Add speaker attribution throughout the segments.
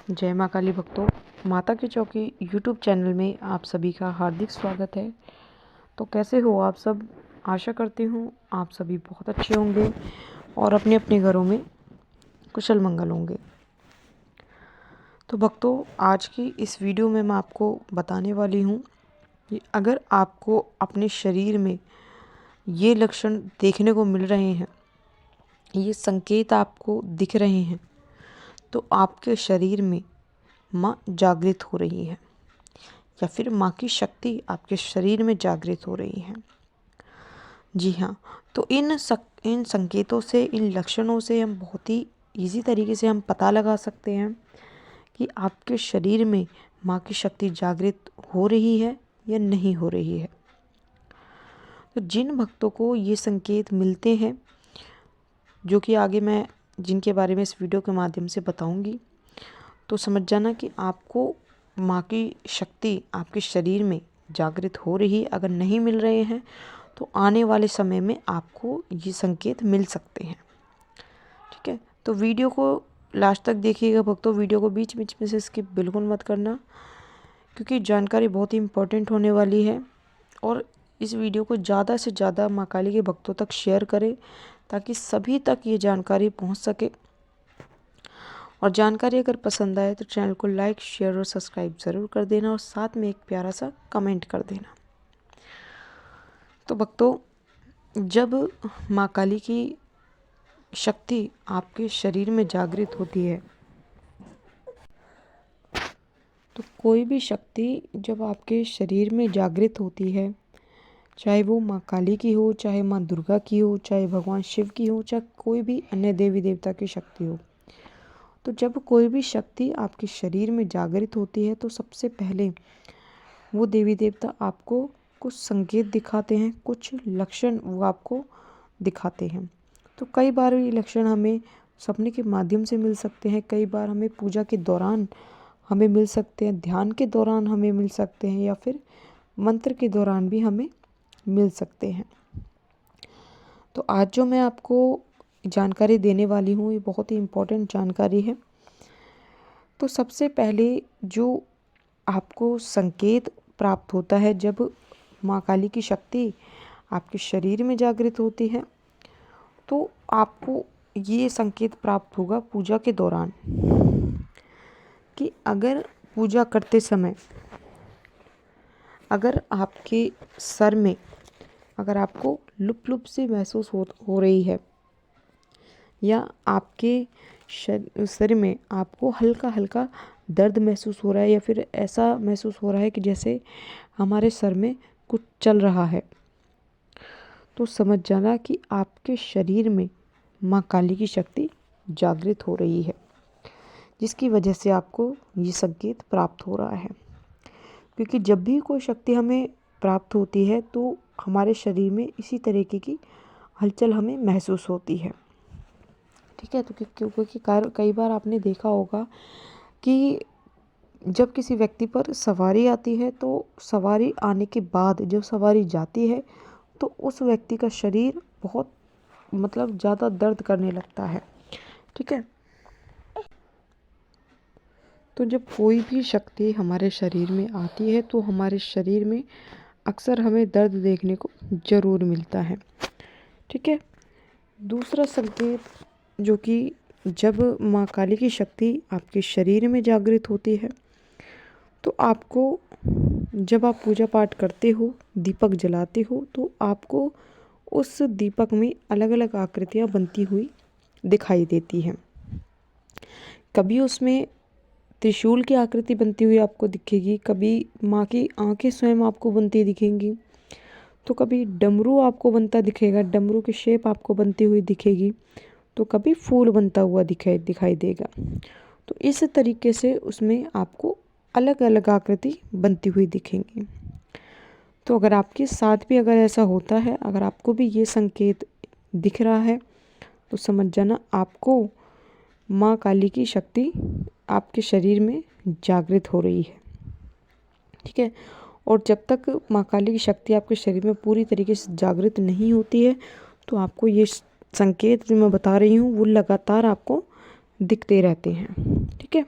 Speaker 1: जय माँ काली भक्तों, माता की चौकी यूट्यूब चैनल में आप सभी का हार्दिक स्वागत है। तो कैसे हो आप सब? आशा करती हूँ आप सभी बहुत अच्छे होंगे और अपने अपने घरों में कुशल मंगल होंगे। तो भक्तों, आज की इस वीडियो में मैं आपको बताने वाली हूँ कि अगर आपको अपने शरीर में ये लक्षण देखने को मिल रहे हैं, ये संकेत आपको दिख रहे हैं, तो आपके शरीर में माँ जागृत हो रही है या फिर माँ की शक्ति आपके शरीर में जागृत हो रही है। जी हाँ, तो इन संकेतों से, इन लक्षणों से हम बहुत ही इजी तरीके से हम पता लगा सकते हैं कि आपके शरीर में माँ की शक्ति जागृत हो रही है या नहीं हो रही है। तो जिन भक्तों को ये संकेत मिलते हैं, जो कि आगे मैं जिनके बारे में इस वीडियो के माध्यम से बताऊंगी, तो समझ जाना कि आपको माँ की शक्ति आपके शरीर में जागृत हो रही है। अगर नहीं मिल रहे हैं तो आने वाले समय में आपको ये संकेत मिल सकते हैं। ठीक है, तो वीडियो को लास्ट तक देखिएगा भक्तों। वीडियो को बीच बीच में से स्किप बिल्कुल मत करना, क्योंकि जानकारी बहुत ही इम्पोर्टेंट होने वाली है। और इस वीडियो को ज़्यादा से ज़्यादा माँ काली के भक्तों तक शेयर करें ताकि सभी तक ये जानकारी पहुँच सके। और जानकारी अगर पसंद आए तो चैनल को लाइक, शेयर और सब्सक्राइब ज़रूर कर देना और साथ में एक प्यारा सा कमेंट कर देना। तो भक्तों, जब माँ काली की शक्ति आपके शरीर में जागृत होती है, तो कोई भी शक्ति जब आपके शरीर में जागृत होती है, चाहे वो माँ काली की हो, चाहे माँ दुर्गा की हो, चाहे भगवान शिव की हो, चाहे कोई भी अन्य देवी देवता की शक्ति हो, तो जब कोई भी शक्ति आपके शरीर में जागृत होती है तो सबसे पहले वो देवी देवता आपको कुछ संकेत दिखाते हैं, कुछ लक्षण वो आपको दिखाते हैं। तो कई बार ये लक्षण हमें सपने के माध्यम से मिल सकते हैं, कई बार हमें पूजा के दौरान हमें मिल सकते हैं, ध्यान के दौरान हमें मिल सकते हैं, या फिर मंत्र के दौरान भी हमें मिल सकते हैं। तो आज जो मैं आपको जानकारी देने वाली हूँ, ये बहुत ही इम्पोर्टेंट जानकारी है। तो सबसे पहले जो आपको संकेत प्राप्त होता है जब माँ काली की शक्ति आपके शरीर में जागृत होती है, तो आपको ये संकेत प्राप्त होगा पूजा के दौरान कि अगर पूजा करते समय अगर आपके सर में अगर आपको लुप लुप सी महसूस हो रही है, या आपके शरीर में आपको हल्का हल्का दर्द महसूस हो रहा है, या फिर ऐसा महसूस हो रहा है कि जैसे हमारे सर में कुछ चल रहा है, तो समझ जाना कि आपके शरीर में माँ काली की शक्ति जागृत हो रही है, जिसकी वजह से आपको ये संकेत प्राप्त हो रहा है। क्योंकि जब भी कोई शक्ति हमें प्राप्त होती है तो हमारे शरीर में इसी तरीके की हलचल हमें महसूस होती है। ठीक है, तो क्योंकि कई बार आपने देखा होगा कि जब किसी व्यक्ति पर सवारी आती है, तो सवारी आने के बाद जब सवारी जाती है तो उस व्यक्ति का शरीर बहुत ज़्यादा दर्द करने लगता है। ठीक है, तो जब कोई भी शक्ति हमारे शरीर में आती है तो हमारे शरीर में अक्सर हमें दर्द देखने को ज़रूर मिलता है। ठीक है, दूसरा संकेत जो कि जब माँ काली की शक्ति आपके शरीर में जागृत होती है, तो आपको जब आप पूजा पाठ करते हो, दीपक जलाते हो, तो आपको उस दीपक में अलग अलग आकृतियाँ बनती हुई दिखाई देती हैं। कभी उसमें त्रिशूल की आकृति बनती हुई आपको दिखेगी, कभी माँ की आंखें स्वयं आपको बनती दिखेंगी, तो कभी डमरू आपको बनता दिखेगा, डमरू की शेप आपको बनती हुई दिखेगी, तो कभी फूल बनता हुआ दिखाई देगा। तो इस तरीके से उसमें आपको अलग अलग आकृति बनती हुई दिखेंगी। तो अगर आपके साथ भी अगर ऐसा होता है, अगर आपको भी ये संकेत दिख रहा है, तो समझ जाना आपको माँ काली की शक्ति आपके शरीर में जागृत हो रही है। ठीक है, और जब तक माँ काली की शक्ति आपके शरीर में पूरी तरीके से जागृत नहीं होती है, तो आपको ये संकेत जो मैं बता रही हूँ वो लगातार आपको दिखते रहते हैं। ठीक है,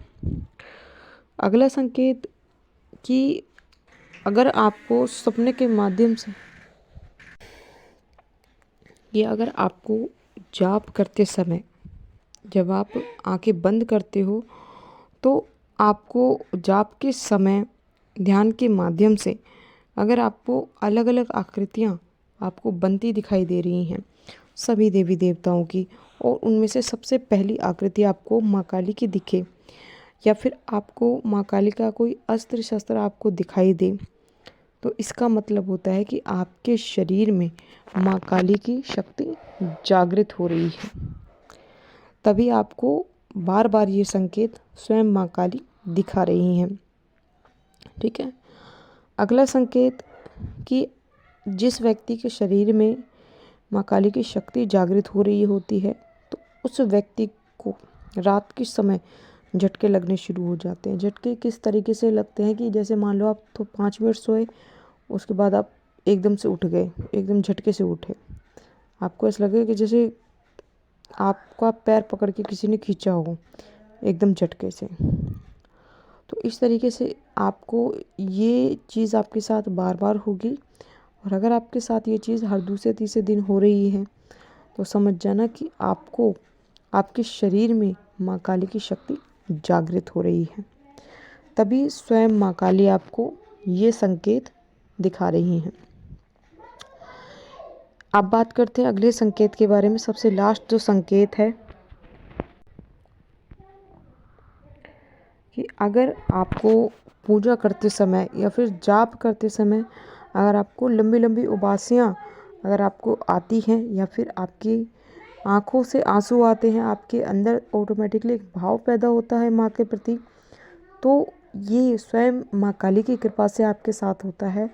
Speaker 1: अगला संकेत कि अगर आपको सपने के माध्यम से, कि अगर आपको जाप करते समय जब आप आंखें बंद करते हो तो आपको जाप के समय ध्यान के माध्यम से अगर आपको अलग अलग आकृतियाँ आपको बनती दिखाई दे रही हैं सभी देवी देवताओं की, और उनमें से सबसे पहली आकृति आपको माँ काली की दिखे, या फिर आपको माँ काली का कोई अस्त्र शस्त्र आपको दिखाई दे, तो इसका मतलब होता है कि आपके शरीर में माँ काली की शक्ति जागृत हो रही है। तभी आपको बार बार ये संकेत स्वयं माँ काली दिखा रही हैं। ठीक है। अगला संकेत कि जिस व्यक्ति के शरीर में माँ काली की शक्ति जागृत हो रही होती है तो उस व्यक्ति को रात के समय झटके लगने शुरू हो जाते हैं। झटके किस तरीके से लगते हैं कि जैसे मान लो आप तो 5 मिनट सोए, उसके बाद आप एकदम से उठ गए, एकदम झटके से उठे, आपको ऐसा लगेगा कि जैसे आपका पैर पकड़ के किसी ने खींचा हो एकदम झटके से। तो इस तरीके से आपको ये चीज़ आपके साथ बार बार होगी, और अगर आपके साथ ये चीज़ हर दूसरे तीसरे दिन हो रही है तो समझ जाना कि आपको आपके शरीर में माँ काली की शक्ति जागृत हो रही है। तभी स्वयं माँ काली आपको ये संकेत दिखा रही हैं। अब बात करते हैं अगले संकेत के बारे में। सबसे लास्ट जो संकेत है कि अगर आपको पूजा करते समय या फिर जाप करते समय अगर आपको लंबी लंबी उबासियाँ अगर आपको आती हैं, या फिर आपकी आँखों से आंसू आते हैं, आपके अंदर ऑटोमेटिकली एक भाव पैदा होता है माँ के प्रति, तो ये स्वयं माँ काली की कृपा से आपके साथ होता है।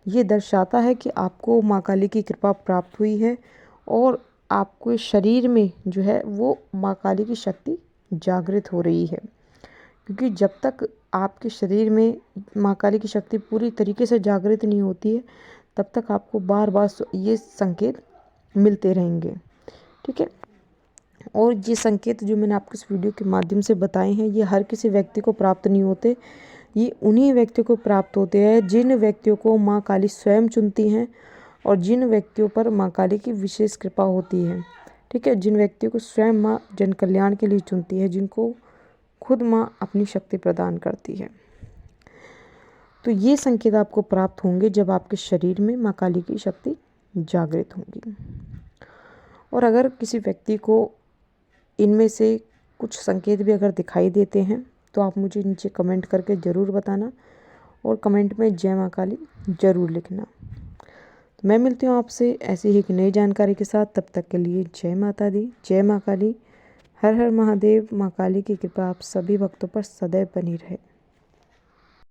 Speaker 1: ये दर्शाता है कि आपको माँ काली की कृपा प्राप्त हुई है और आपके शरीर में जो है वो माँ काली की शक्ति जागृत हो रही है। क्योंकि जब तक आपके शरीर में माँ काली की शक्ति पूरी तरीके से जागृत नहीं होती है तब तक आपको बार बार ये संकेत मिलते रहेंगे। ठीक है। और ये संकेत जो मैंने आपको इस वीडियो के माध्यम से बताए हैं ये हर किसी व्यक्ति को प्राप्त नहीं होते, ये उन्हीं व्यक्तियों को प्राप्त होते हैं जिन व्यक्तियों को माँ काली स्वयं चुनती हैं और जिन व्यक्तियों पर माँ काली की विशेष कृपा होती है। ठीक है। जिन व्यक्तियों को स्वयं माँ जन कल्याण के लिए चुनती है, जिनको खुद माँ अपनी शक्ति प्रदान करती है। तो ये संकेत आपको प्राप्त होंगे जब आपके शरीर में माँ काली की शक्ति जागृत होंगी। और अगर किसी व्यक्ति को इनमें से कुछ संकेत भी अगर दिखाई देते हैं तो आप मुझे नीचे कमेंट करके ज़रूर बताना, और कमेंट में जय माँ काली ज़रूर लिखना। तो मैं मिलती हूँ आपसे ऐसी ही एक नई जानकारी के साथ। तब तक के लिए जय माता दी, जय माँ काली, हर हर महादेव। माँ काली की कृपा आप सभी भक्तों पर सदैव बनी रहे।